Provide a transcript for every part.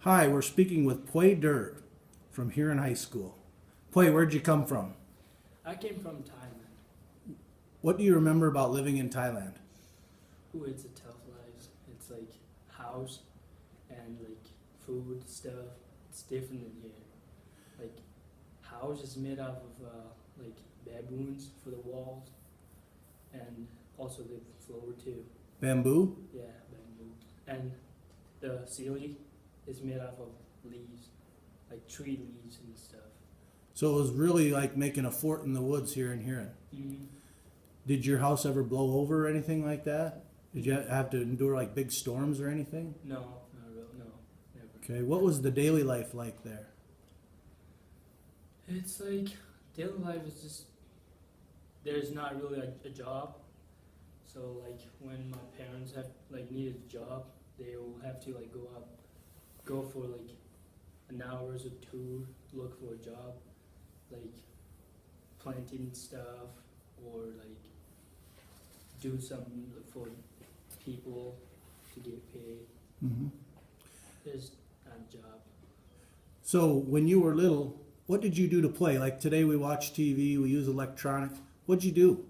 Hi, we're speaking with Pywe from here in high school. Pywe, where'd you come from? I came from Thailand. What do you remember about living in Thailand? Ooh, it's a tough life. It's like house and like food stuff. It's different than here. Like house is made out of like baboons for the walls and also the floor too. Bamboo? Yeah, bamboo. And the ceiling is made out of leaves, like tree leaves and stuff. So it was really like making a fort in the woods here in Huron. Mm-hmm. Did your house ever blow over or anything like that? Did you have to endure like big storms or anything? No, not real. No, never. Okay, what was the daily life like there? It's like daily life is just there's not really like a job. So like when my parents have like needed a job, they will have to like go for like an hours or two, look for a job, like planting stuff or like do something for people to get paid. Mm-hmm. There's not a job. So when you were little, what did you do to play? Like today we watch TV, we use electronics. What'd you do?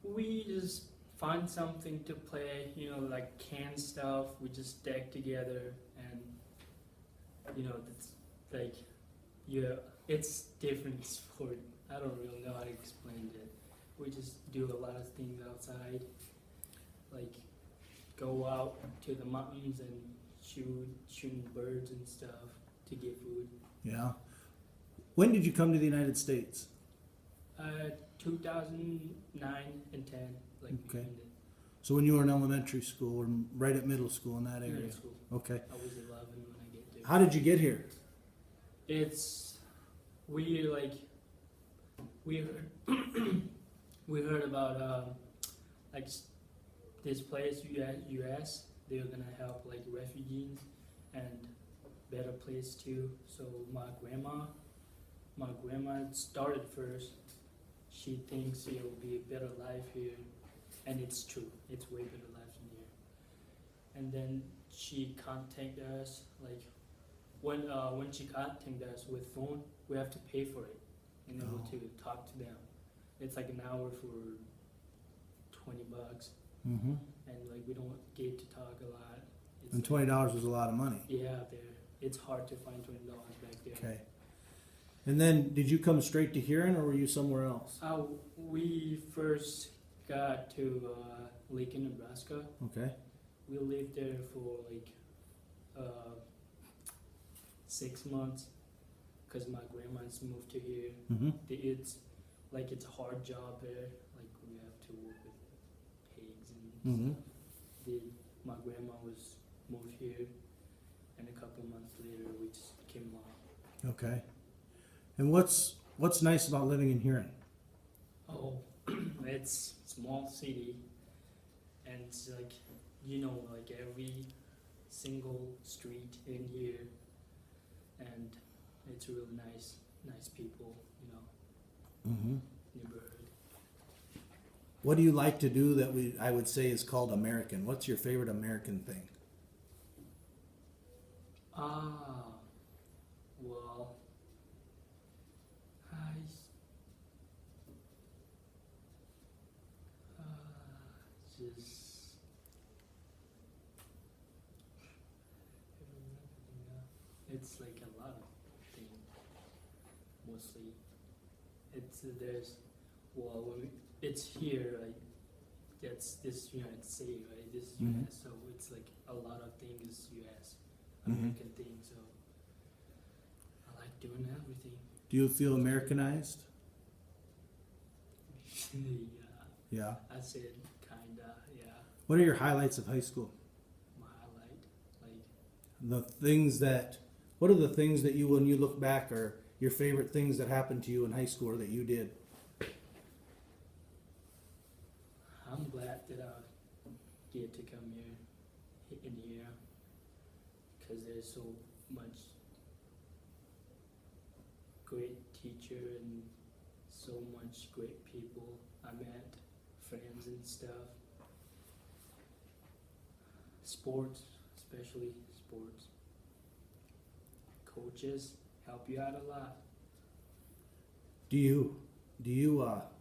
We just find something to play, like canned stuff. We just stack together, and it's like, yeah, it's different sport. I don't really know how to explain it. We just do a lot of things outside, like go out to the mountains and shooting birds and stuff to get food. Yeah. When did you come to the United States? 2009 and 10, like Okay. behind it. So when you were in elementary school or right at middle school in that area? Middle school. Okay. I was 11 when I get there. How did you get here? It's we like we heard we heard about like this place U.S. They're gonna help like refugees and better place too. So my grandma started first. She thinks it'll be a better life here, and it's true. It's way better life than here. And then she contacted us like when she contacted us with phone, we have to pay for it in order to talk to them. It's like an hour for $20, Mm-hmm. and like we don't get to talk a lot. It's And $20 was a lot of money. yeah, it's hard to find $20 back there. Okay. And then did you come straight to Huron or were you somewhere else? We first got to Lincoln, Nebraska. Okay. We lived there for like 6 months because my grandma's moved to here. Mm-hmm. It's a hard job there. Like we have to work with pigs and Mm-hmm. stuff. My grandma was moved here, and a couple months later we just came along. Okay. And what's nice about living in Huron? Oh, it's small city, and it's like like every single street in here, and it's really nice people, Mm-hmm. neighborhood. What do you like to do that I would say is called American? What's your favorite American thing? Well, I just it's like a lot of things. Mostly, there's when it's here like that's this United States, right? This is Mhm. U.S. So it's like a lot of things U.S. Mhm. American things. So I like doing everything. Do you feel Americanized? Yeah, Yeah. I said kinda. Yeah, What are your highlights of high school? my highlight. Like What are the things that when you look back, are your favorite things that happened to you in high school or that you did? I'm glad that I get to come here because there's so much great teacher and so much great people I met, friends and stuff. Sports, especially sports. coaches help you out a lot.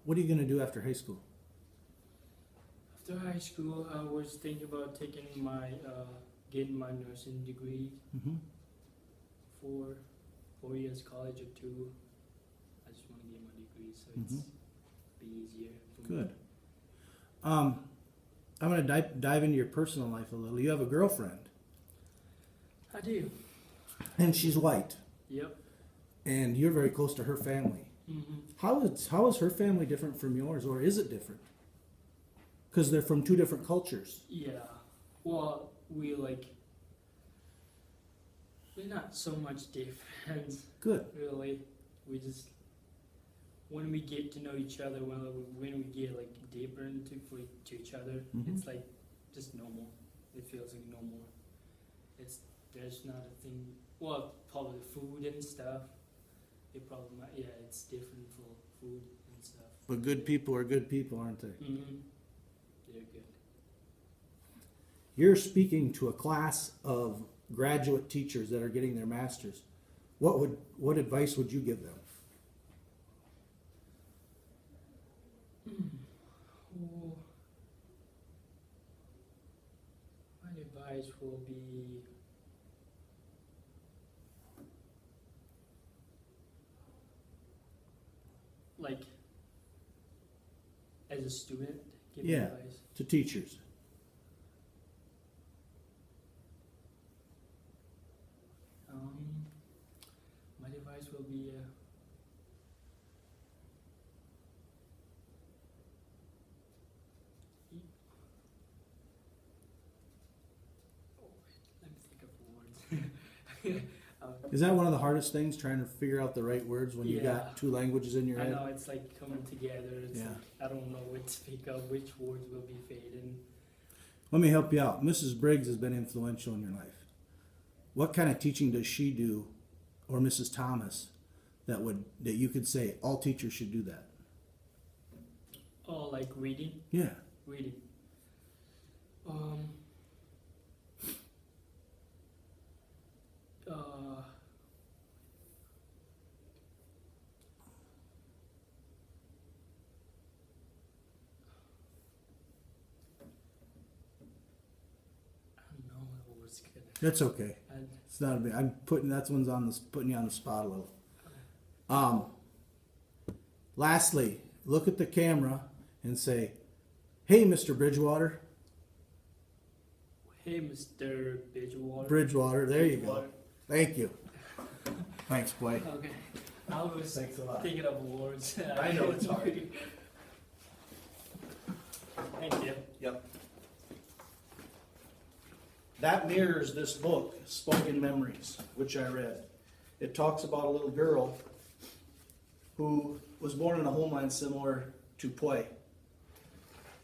What are you going to do after high school? After high school, I was thinking about getting my nursing degree. Mm-hmm. 4 years college or 2. I just want to get my degree, so it's be easier for me. Good. I'm going to dive into your personal life a little. You have a girlfriend, I do. and she's white, Yep. and you're very close to her family. How is her family different from yours, or is it different? Because they're from 2 different cultures. Yeah. Well, we're not so much different. Good. Really, we just when we get to know each other, when we get deeper into to each other, it's just normal. It feels like normal. There's not a thing. Well, probably food and stuff. It's different for food and stuff. But good people are good people, aren't they? They're good. You're speaking to a class of graduate teachers that are getting their masters. What advice would you give them? Well, my advice will be as a student, give advice. To teachers. My advice will be let me think of words. Is that one of the hardest things, trying to figure out the right words when you got 2 languages in your I head? know, it's coming together. It's Yeah. I don't know what to speak of, which words will be fading. Let me help you out. Mrs. Briggs has been influential in your life. What kind of teaching does she do, or Mrs. Thomas, that you could say all teachers should do that? Oh, reading? Yeah. Reading. I don't know what was good. That's okay. It's not a big. Putting you on the spot a little. Lastly, look at the camera and say, "Hey, Mr. Bridgewater." Hey, Mr. Bridgewater. Bridgewater. There you go. Bridgewater. Thank you. Thanks, Blake. Okay. I was Thanks a lot. thinking of words. I know it's hard. Thank you. Yep. That mirrors this book, Spoken Memories, which I read. It talks about a little girl who was born in a homeland similar to Pywe.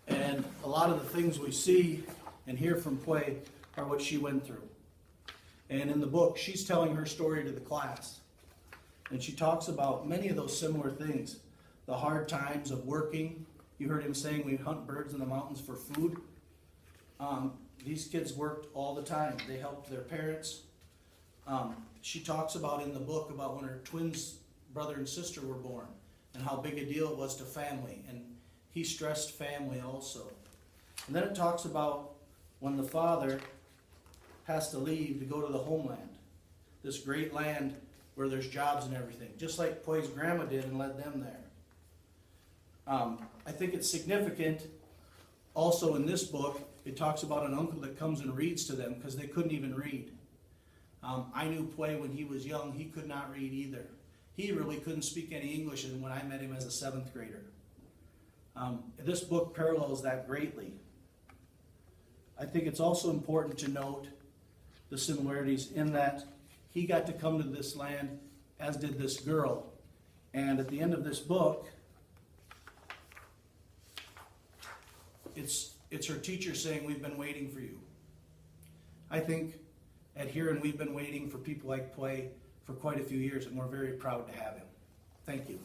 And a lot of the things we see and hear from Pywe are what she went through. And in the book, she's telling her story to the class. And she talks about many of those similar things. The hard times of working. You heard him saying we hunt birds in the mountains for food. These kids worked all the time. They helped their parents. She talks about in the book about when her twins, brother and sister, were born and how big a deal it was to family. And he stressed family also. And then it talks about when the father has to leave to go to the homeland, this great land where there's jobs and everything, just like Pywe's grandma did and led them there. I think it's significant also in this book. It talks about an uncle that comes and reads to them because they couldn't even read. I knew Pywe when he was young. He could not read either. He really couldn't speak any English when I met him as a 7th grader. This book parallels that greatly. I think it's also important to note the similarities in that he got to come to this land, as did this girl. And at the end of this book, it's her teacher saying, "We've been waiting for you." I think at Huron we've been waiting for people like Pywe for quite a few years, and we're very proud to have him. Thank you.